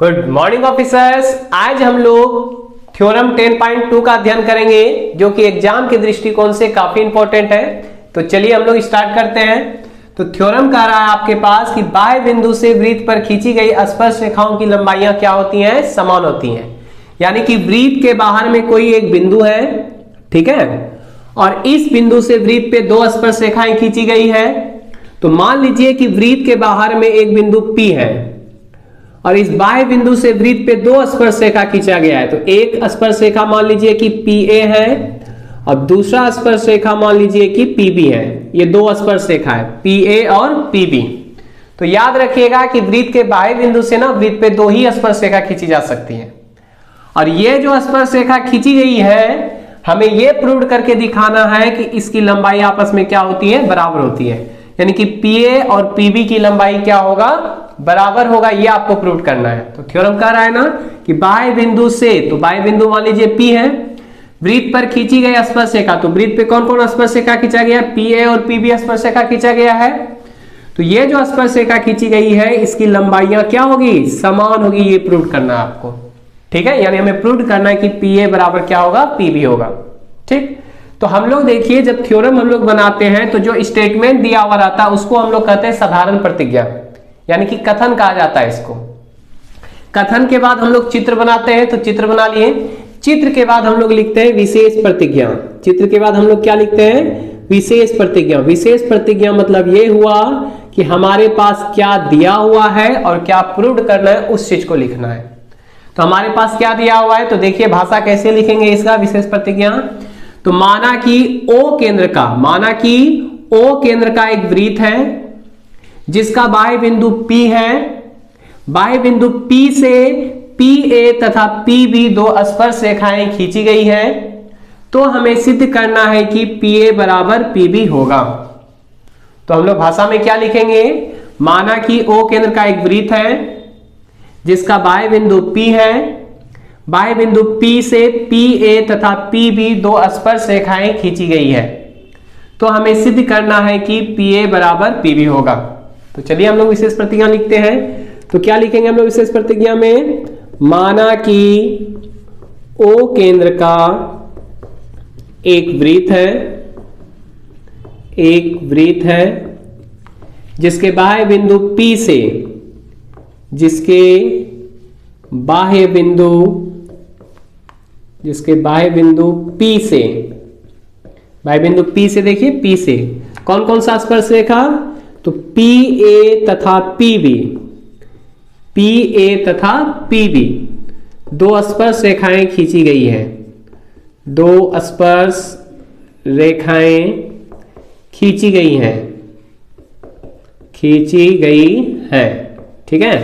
Good morning officers. आज हम लोग थ्योरम 10.2 का अध्ययन करेंगे जो कि एग्जाम के दृष्टिकोण से काफी इंपॉर्टेंट है। तो चलिए हम लोग स्टार्ट करते हैं। तो थ्योरम कह रहा है आपके पास कि बाह्य बिंदु से वृत्त पर खींची गई स्पर्श रेखाओं की लंबाइयां क्या होती हैं? समान होती हैं। यानी कि वृत्त के बाहर में कोई एक बिंदु है, ठीक है, और इस बिंदु से वृत्त पे दो स्पर्श रेखाएं खींची गई है। तो मान लीजिए कि वृत्त के बाहर में एक बिंदु P है और इस बाह्य बिंदु से वृत्त पे दो स्पर्श रेखा खींचा गया है। तो एक स्पर्श रेखा मान लीजिए कि PA है और दूसरा स्पर्श रेखा मान लीजिए कि PB है। ये दो स्पर्श रेखा है PA और PB। तो याद रखिएगा कि वृत्त के बाह्य बिंदु से ना वृत्त पे दो ही स्पर्श रेखा खींची जा सकती है और ये जो स्पर्श रेखा खींची गई है हमें ये प्रूव करके दिखाना है कि इसकी लंबाई आपस में क्या होती है? बराबर होती है। यानी कि PA और PB की लंबाई क्या होगा? बराबर होगा। ये आपको प्रूव करना है। तो थ्योरम कह रहा है ना कि बाह्य बिंदु से, तो बाह्य बिंदु मान लीजिए P है, वृत्त पर खींची गई स्पर्श रेखा, तो वृत्त पे कौन कौन स्पर्श रेखा खींचा गया? PA और PB स्पर्श रेखा खींचा गया है। तो ये जो स्पर्श रेखा खींची गई है इसकी लंबाइयां क्या होगी? समान होगी। ये प्रूव करना है आपको, ठीक है। यानी हमें प्रूव करना है कि PA बराबर क्या होगा? PB होगा, ठीक। तो हम लोग देखिए जब थ्योरम हम लोग बनाते हैं तो जो स्टेटमेंट दिया हुआ रहता है उसको हम लोग कहते हैं साधारण प्रतिज्ञा, यानी कि कथन कहा जाता है इसको। कथन के बाद हम लोग चित्र बनाते हैं, तो चित्र बना लिए। चित्र के बाद हम लोग लिखते हैं विशेष प्रतिज्ञा। चित्र के बाद हम लोग क्या लिखते हैं? विशेष प्रतिज्ञा। विशेष प्रतिज्ञा मतलब ये हुआ कि हमारे पास क्या दिया हुआ है और क्या प्रूव करना है उस चीज को लिखना है। तो हमारे पास क्या दिया हुआ है, तो देखिए भाषा कैसे लिखेंगे इसका विशेष प्रतिज्ञा। तो माना कि O केंद्र का, माना कि O केंद्र का एक वृत्त है जिसका बाह्य बिंदु P है। बाह्य बिंदु P से PA तथा PB दो स्पर्श रेखाएं खींची गई है। तो हमें सिद्ध करना है कि PA बराबर PB होगा। तो हम लोग भाषा में क्या लिखेंगे? माना कि O केंद्र का एक वृत्त है जिसका बाह्य बिंदु P है। बाह्य बिंदु P से PA तथा PB दो स्पर्श रेखाएं खींची गई है। तो हमें सिद्ध करना है कि PA बराबर PB होगा। तो चलिए हम लोग विशेष प्रतिज्ञा लिखते हैं। तो क्या लिखेंगे हम लोग विशेष प्रतिज्ञा में? माना कि O केंद्र का एक वृत्त है, एक वृत्त है जिसके बाह्य बिंदु P से, जिसके बाह्य बिंदु P से, बाह्य बिंदु P से, देखिए P से कौन कौन सा स्पर्श रेखा? तो PA तथा PB, PA तथा PB दो स्पर्श रेखाएं खींची गई है। दो स्पर्श रेखाएं खींची गई हैं, खींची गई है, ठीक है।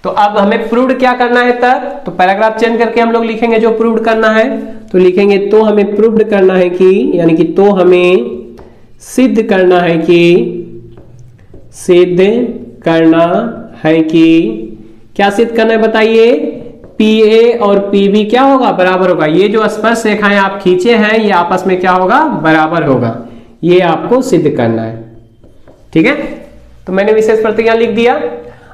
तो अब हमें प्रूव क्या करना है तब? तो पैराग्राफ चेंज करके हम लोग लिखेंगे जो प्रूव करना है। तो लिखेंगे तो हमें प्रूव करना है कि, यानी कि तो हमें सिद्ध करना है कि, सिद्ध करना है कि, क्या सिद्ध करना है बताइए? PA और PB क्या होगा? बराबर होगा। ये जो स्पर्श रेखाएं आप खींचे हैं ये आपस में क्या होगा? बराबर होगा। ये आपको सिद्ध करना है, ठीक है। तो मैंने विशेष प्रतिज्ञा लिख दिया।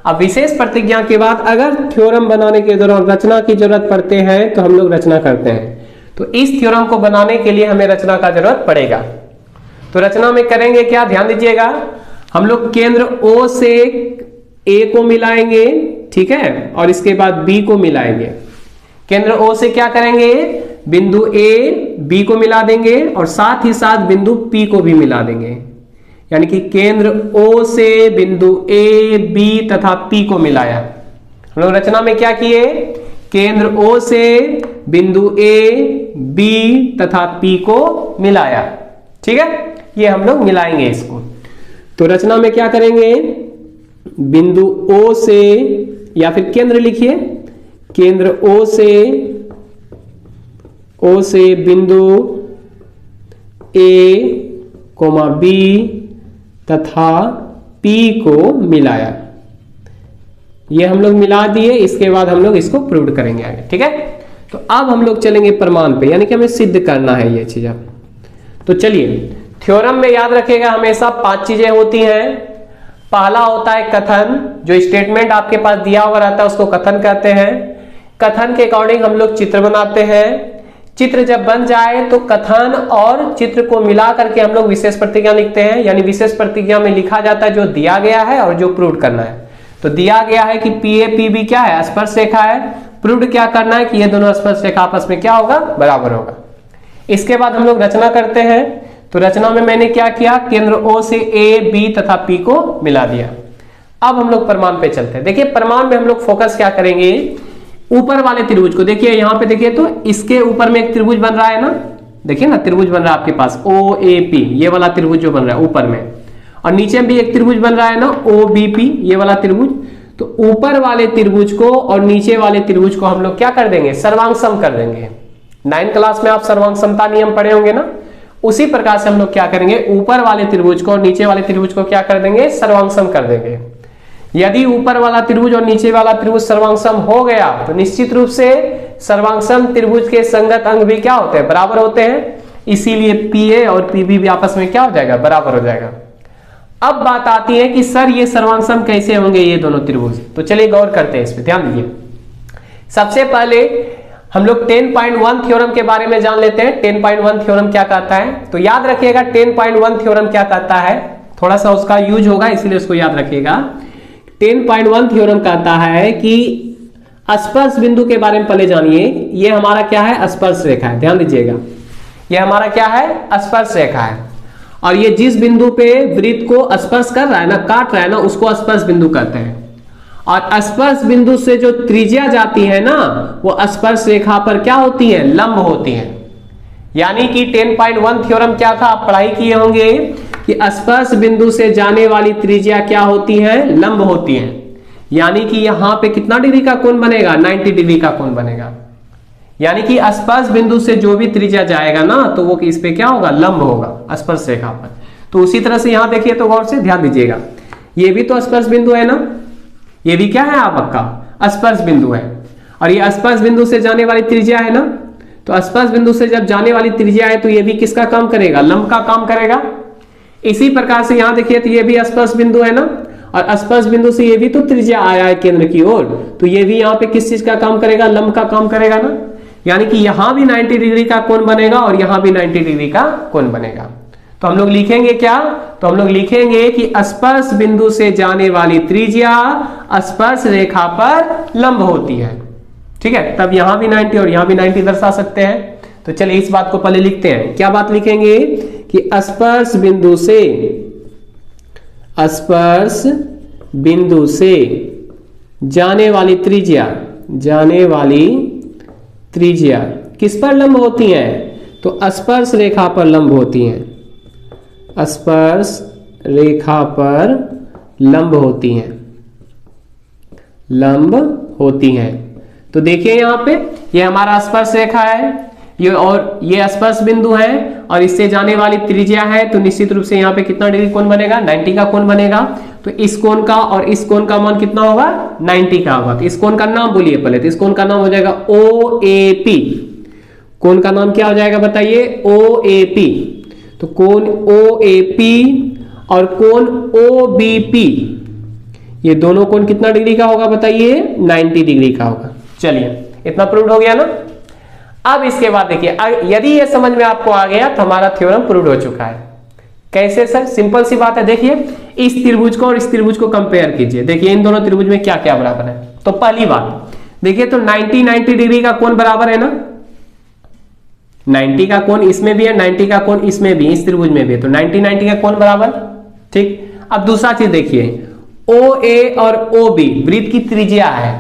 अब विशेष प्रतिज्ञा के बाद अगर थ्योरम बनाने के दौरान रचना की जरूरत पड़ते हैं तो हम लोग रचना करते हैं। तो इस थ्योरम को बनाने के लिए हमें रचना का जरूरत पड़ेगा। तो रचना में करेंगे क्या? ध्यान दीजिएगा। हम लोग केंद्र O से A को मिलाएंगे, ठीक है, और इसके बाद B को मिलाएंगे। केंद्र O से क्या करेंगे? बिंदु A B को मिला देंगे और साथ ही साथ बिंदु P को भी मिला देंगे। यानी कि केंद्र O से बिंदु A, B तथा P को मिलाया। हम लोग रचना में क्या किए? केंद्र O से बिंदु A, B तथा P को मिलाया, ठीक है। ये हम लोग मिलाएंगे इसको। तो रचना में क्या करेंगे? बिंदु O से, या फिर केंद्र लिखिए, केंद्र O से बिंदु A, B तथा P को मिलाया। ये हम लोग मिला दिए। इसके बाद हम लोग इसको प्रूव करेंगे आगे, ठीक है। तो अब हम लोग चलेंगे प्रमाण पे, यानी कि हमें सिद्ध करना है ये चीज। तो चलिए थ्योरम में याद रखिएगा हमेशा 5 चीजें होती हैं। पहला होता है कथन, जो स्टेटमेंट आपके पास दिया हुआ रहता है उसको कथन कहते हैं। कथन के अकॉर्डिंग हम लोग चित्र बनाते हैं। चित्र जब बन जाए तो कथन और चित्र को मिला करके हम लोग विशेष प्रतिज्ञा लिखते हैं, यानी विशेष प्रतिज्ञा में लिखा जाता है जो दिया गया है और जो प्रूव करना है। तो दिया गया है कि पी ए पी बी क्या है, स्पर्श रेखा है। प्रूव क्या करना है कि ये दोनों स्पर्श रेखा आपस में क्या होगा, बराबर होगा। इसके बाद हम लोग रचना करते हैं। तो रचना में मैंने क्या किया, केंद्र O से A, B तथा P को मिला दिया। अब हम लोग प्रमाण पे चलते हैं। देखिए प्रमाण में हम लोग फोकस क्या करेंगे, ऊपर वाले त्रिभुज को। देखिए यहाँ पे देखिए तो इसके ऊपर में एक त्रिभुज बन रहा है ना, देखिए ना त्रिभुज बन रहा है आपके पास OAP, ये वाला त्रिभुज जो बन रहा है ऊपर में, और नीचे भी एक त्रिभुज बन रहा है ना OBP, ये वाला त्रिभुज। तो ऊपर वाले त्रिभुज को और नीचे वाले त्रिभुज को हम लोग क्या कर देंगे, सर्वांग कर देंगे। 9th क्लास में आप सर्वांग समता नियम पढ़े होंगे ना, उसी प्रकार से हम लोग क्या करेंगे, ऊपर वाले त्रिभुज को और नीचे वाले त्रिभुज को क्या कर देंगे, सर्वांग कर देंगे। यदि ऊपर वाला त्रिभुज और नीचे वाला त्रिभुज सर्वांग हो गया तो निश्चित रूप से सर्वांग त्रिभुज के संगत अंग भी क्या होते हैं, बराबर होते हैं। इसीलिए PA और PB भी आपस में क्या हो जाएगा, बराबर हो जाएगा। अब बात आती है कि सर ये सर्वांग कैसे होंगे ये दोनों त्रिभुज। तो चलिए गौर करते हैं, इस पे ध्यान दीजिए। सबसे पहले हम लोग 10.1 थ्योरम के बारे में जान लेते हैं। 10.1 थ्योरम क्या कहता है, तो याद रखिएगा 10.1 थ्योरम क्या कहता है, थोड़ा सा उसका यूज होगा इसलिए उसको याद रखिएगा। 10.1 थ्योरम कहता है कि स्पर्श बिंदु के बारे में पहले जानिए। ये हमारा क्या है, स्पर्श रेखा है, ध्यान दीजिएगा। ये हमारा क्या है, स्पर्श रेखा है, और ये जिस बिंदु पे वृत्त को स्पर्श कर रहा है ना, काट रहा है ना, उसको स्पर्श बिंदु कहते हैं। और स्पर्श बिंदु से जो त्रिज्या जाती है ना, वो स्पर्श रेखा पर क्या होती है, लंब होती है। यानी कि 10.1 थ्योरम क्या था, आप पढ़ाई किए होंगे कि स्पर्श बिंदु से जाने वाली त्रिज्या क्या होती है, लंब होती है। यानी कि यहां पे कितना डिग्री का कोण बनेगा, 90 डिग्री का कोण बनेगा। यानी कि स्पर्श बिंदु से जो भी त्रिज्या जाएगा ना, तो वो इस पे क्या होगा, लंब होगा स्पर्श रेखा पर। तो उसी तरह से यहां देखिए तो गौर से ध्यान दीजिएगा, ये भी तो स्पर्श बिंदु है ना, ये भी क्या है आपका स्पर्श बिंदु है, और ये स्पर्श बिंदु से जाने वाली त्रिज्या है ना। तो स्पर्श बिंदु से जब जाने वाली त्रिज्या है तो ये भी किसका काम करेगा, लंब का काम करेगा। इसी प्रकार से यहां देखिए तो ये भी स्पर्श बिंदु है ना, और स्पर्श बिंदु से ये भी तो त्रिज्या आया है केंद्र की ओर, तो ये भी यहाँ पे किस चीज का काम करेगा, लंब का काम करेगा ना। यानी कि यहां भी 90 डिग्री का कोण बनेगा और यहां भी 90 डिग्री का कोण बनेगा। तो हम लोग लिखेंगे क्या, तो हम लोग लिखेंगे कि स्पर्श बिंदु से जाने वाली त्रिज्या स्पर्श रेखा पर लंब होती है। ठीक है, तब यहां भी 90 और यहां भी 90 दर्शा सकते हैं। तो चलिए इस बात को पहले लिखते हैं। क्या बात लिखेंगे कि स्पर्श बिंदु से जाने वाली त्रिज्या किस पर लंब होती है, तो स्पर्श रेखा पर लंब होती हैं, स्पर्श रेखा पर लंब होती हैं। तो देखिए यहां पे ये हमारा स्पर्श रेखा है, ये और ये स्पर्श बिंदु है, और इससे जाने वाली त्रिज्या है। तो निश्चित रूप से यहाँ पे कितना डिग्री कोण बनेगा, 90 का कोण बनेगा। तो इस कोण का और इस कोण का मान कितना होगा, 90 का होगा। तो इस कोण का नाम बोलिए पहले, तो इस कोण का नाम हो जाएगा OAP। कोण का नाम क्या हो जाएगा बताइए, OAP। तो कोण OAP और कोण OBP, ये दोनों कोण कितना डिग्री का होगा बताइए, 90 डिग्री का होगा। चलिए इतना प्रूव हो गया ना। अब इसके बाद देखिए, यदि ये समझ में आपको आ गया तो हमारा थ्योरम प्रूव हो चुका है। कैसे सर, सिंपल सी बात है। देखिए इस त्रिभुज को और इस त्रिभुज को कंपेयर कीजिए, देखिए इन दोनों त्रिभुज में क्या क्या बराबर है। तो पहली बात देखिए, तो 90 डिग्री का कोण बराबर है ना, 90 का कोण इसमें भी है, 90 का कोण इसमें भी, इस त्रिभुज में भी है। तो 90 का कोण बराबर, ठीक। अब दूसरा चीज देखिए, OA और OB वृत्त की त्रिज्या है,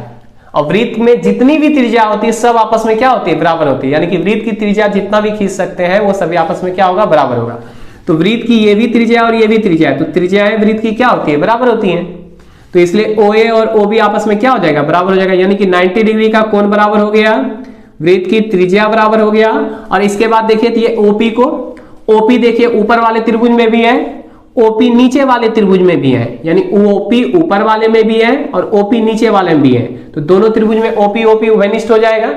और वृत्त में जितनी भी त्रिज्या होती है सब आपस में क्या होती है, बराबर होती है। यानी कि वृत्त की त्रिज्या जितना भी खींच सकते हैं वो सभी आपस में क्या होगा, बराबर होगा। तो वृत्त की ये भी त्रिज्या और ये भी त्रिज्या है, तो त्रिज्याएं वृत्त की क्या होती है, बराबर होती हैं। तो इसलिए OA और OB आपस में क्या हो जाएगा, बराबर हो जाएगा। यानी कि 90 डिग्री का कोण बराबर हो गया, वृत्त की त्रिज्या बराबर हो गया। और इसके बाद देखिए तो ये OP को, OP देखिए ऊपर वाले त्रिभुज में भी है, OP नीचे वाले त्रिभुज में भी है। यानी OP ऊपर वाले में भी है और OP नीचे वाले में भी है। तो दोनों त्रिभुज में OP वेनिस्ट हो जाएगा।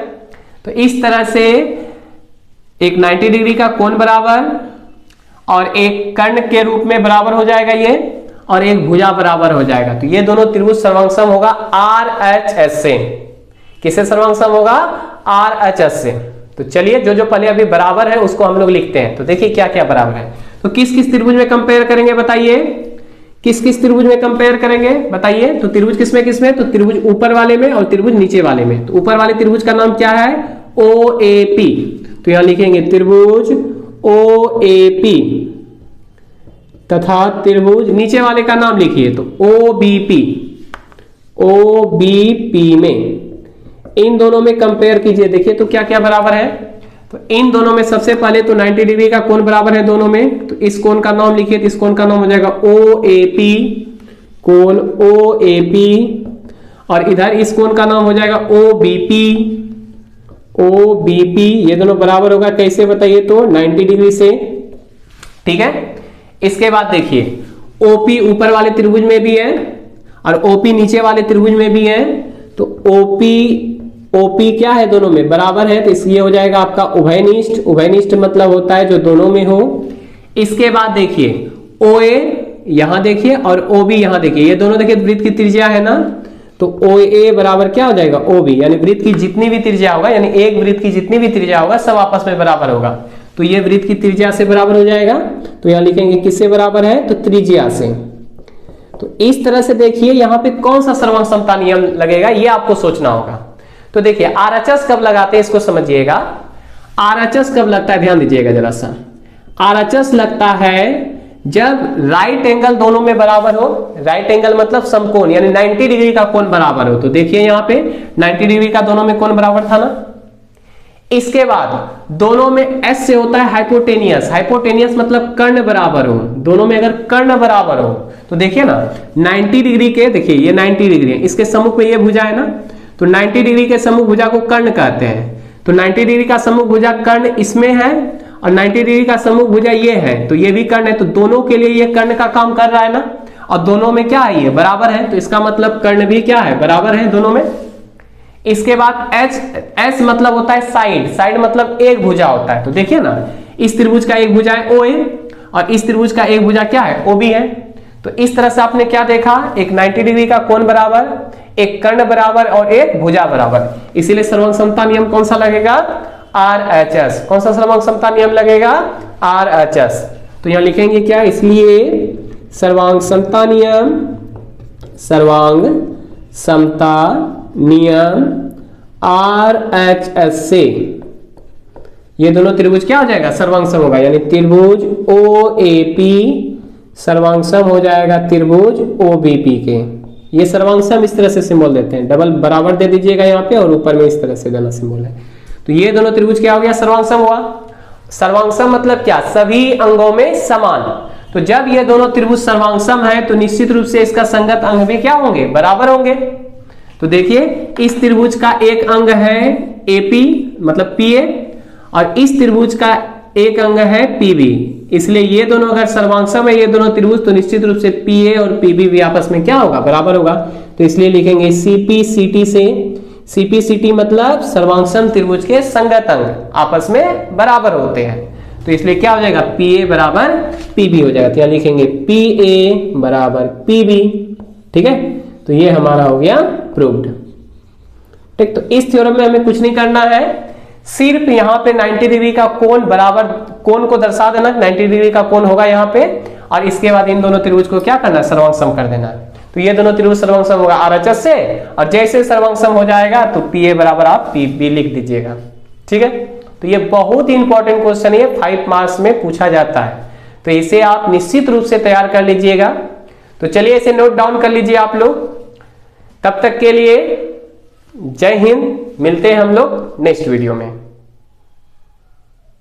तो इस तरह से एक 90 डिग्री का कोण बराबर और एक कर्ण के रूप में बराबर हो जाएगा ये, और एक भुजा बराबर हो जाएगा। तो ये दोनों त्रिभुज सर्वांगसम होगा RHS से। किससे सर्वांगसम होगा? RHS से। तो चलिए जो जो पहले अभी बराबर है उसको हम लोग लिखते हैं। तो देखिए क्या क्या बराबर है। तो किस किस त्रिभुज में कंपेयर करेंगे बताइए, किस किस त्रिभुज में कंपेयर करेंगे बताइए। तो त्रिभुज किसमें किसमें? तो त्रिभुज ऊपर वाले में और त्रिभुज नीचे वाले में। तो ऊपर वाले त्रिभुज का नाम क्या है? OAP। तो यहां लिखेंगे त्रिभुज OAP तथा त्रिभुज नीचे वाले का नाम लिखिए तो OBP। OBP में इन दोनों में कंपेयर कीजिए, देखिए तो क्या क्या बराबर है। तो इन दोनों में सबसे पहले तो 90 डिग्री का कोण बराबर है दोनों में। तो इस कोण का नाम लिखिए, तो इस कोण का नाम हो जाएगा OAP, कोण OAP। और इधर इस कोण का नाम हो जाएगा OBP, OBP। ये दोनों बराबर होगा कैसे बताइए? तो 90 डिग्री से। ठीक है, इसके बाद देखिए OP ऊपर वाले त्रिभुज में भी है और OP नीचे वाले त्रिभुज में भी है। तो OP क्या है? दोनों में बराबर है। तो इसलिए हो जाएगा आपका उभयनिष्ठ। उभयनिष्ठ मतलब होता है जो दोनों में हो। इसके बाद देखिए OA यहां देखिए और OB यहां देखिए, ये दोनों देखिए वृत्त की त्रिज्या है ना। तो OA बराबर क्या हो जाएगा? OB, यानी वृत्त की जितनी भी त्रिज्या होगा, यानी एक वृत्त की जितनी भी त्रिज्या होगा सब आपस में बराबर होगा। तो ये वृत्त की त्रिज्या से बराबर हो जाएगा। तो यहां लिखेंगे किससे बराबर है? तो त्रिज्या से। तो इस तरह से देखिए यहां पे कौन सा सर्वांग समता नियम लगेगा ये आपको सोचना होगा। तो देखिए RHS कब लगाते हैं इसको समझिएगा। RHS कब लगता है ध्यान दीजिएगा जरा सा। RHS लगता है जब राइट एंगल दोनों में बराबर हो। राइट एंगल मतलब समकोण, यानी 90 डिग्री का कोण बराबर हो। तो देखिए यहां पे 90 डिग्री का दोनों में कोण बराबर था ना। इसके बाद दोनों में S से होता है हाइपोटेनियस। हाइपोटेनियस मतलब कर्ण बराबर हो। दोनों में अगर कर्ण बराबर हो तो देखिए ना 90 डिग्री के, देखिए ये 90 डिग्री है, इसके सम्मुख में ये भुजा है ना। तो 90 डिग्री के सम्मुख भुजा को कर्ण कहते हैं। तो 90 डिग्री का सम्मुख भुजा कर्ण इसमें है और 90 डिग्री का सम्मुख भुजा ये है, तो ये भी कर्ण है। तो दोनों के लिए ये कर्ण का काम कर रहा है ना। और दोनों में क्या है? ये बराबर है। तो इसका मतलब कर्ण भी क्या है? बराबर है दोनों में। इसके बाद S मतलब होता है साइड। साइड मतलब एक भुजा होता है। तो देखिए ना इस त्रिभुज का एक भुजा है OA और इस त्रिभुज का एक भुजा क्या है? OB है। तो इस तरह से आपने क्या देखा? एक 90 डिग्री का कोण बराबर, एक कर्ण बराबर और एक भुजा बराबर। इसीलिए सर्वांग समता नियम कौन सा लगेगा? RHS। कौन सा सर्वांग समता नियम लगेगा? RHS। तो यहां लिखेंगे क्या? इसलिए सर्वांग समता नियम, सर्वांग समता नियम RHS से ये दोनों त्रिभुज क्या हो जाएगा? सर्वांगसम होगा। यानी त्रिभुज OAP सर्वांगसम हो जाएगा त्रिभुज OBP के। ये सर्वांगसम इस तरह से सिंबल देते हैं, डबल बराबर दे दीजिएगा यहाँ पे और ऊपर में इस तरह से देना सिंबल है। तो ये दोनों त्रिभुज क्या हो गया? सर्वांगसम हुआ। सर्वांगसम मतलब क्या? सभी अंगों में समान। तो जब ये दोनों त्रिभुज सर्वांगसम है तो निश्चित रूप से इसका संगत अंग भी क्या होंगे? बराबर होंगे। तो देखिए इस त्रिभुज का एक अंग है AP मतलब PA और इस त्रिभुज का एक अंग है PB। इसलिए ये दोनों अगर सर्वांगसम है ये दोनों त्रिभुज तो निश्चित रूप से PA और PB भी आपस में क्या होगा? बराबर होगा। तो इसलिए लिखेंगे CPCT से। CPCT मतलब सर्वांगसम त्रिभुज के संगत अंग आपस में बराबर होते हैं। तो इसलिए क्या हो जाएगा? PA बराबर PB हो जाएगा। तो यहां लिखेंगे PA बराबर PB। ठीक है, तो ये हमारा हो गया प्रूव्ड। ठीक, तो इस थ्योरम में हमें कुछ नहीं करना है, सिर्फ यहाँ पे 90 डिग्री का कोण बराबर, कोण को दर्शा देना 90 डिग्री का कोण होगा यहाँ पे और इसके बाद इन दोनों त्रिभुज को क्या करना है? सर्वांगसम कर देना है। तो ये दोनों त्रिभुज सर्वांगसम होगा RHS से और जैसे सर्वांगसम हो जाएगा तो PA बराबर आप PB लिख दीजिएगा। ठीक है, तो ये बहुत ही इंपॉर्टेंट क्वेश्चन है, 5 मार्क्स में पूछा जाता है। तो इसे आप निश्चित रूप से तैयार कर लीजिएगा। तो चलिए इसे नोट डाउन कर लीजिए आप लोग। तब तक के लिए जय हिंद, मिलते हैं हम लोग नेक्स्ट वीडियो में।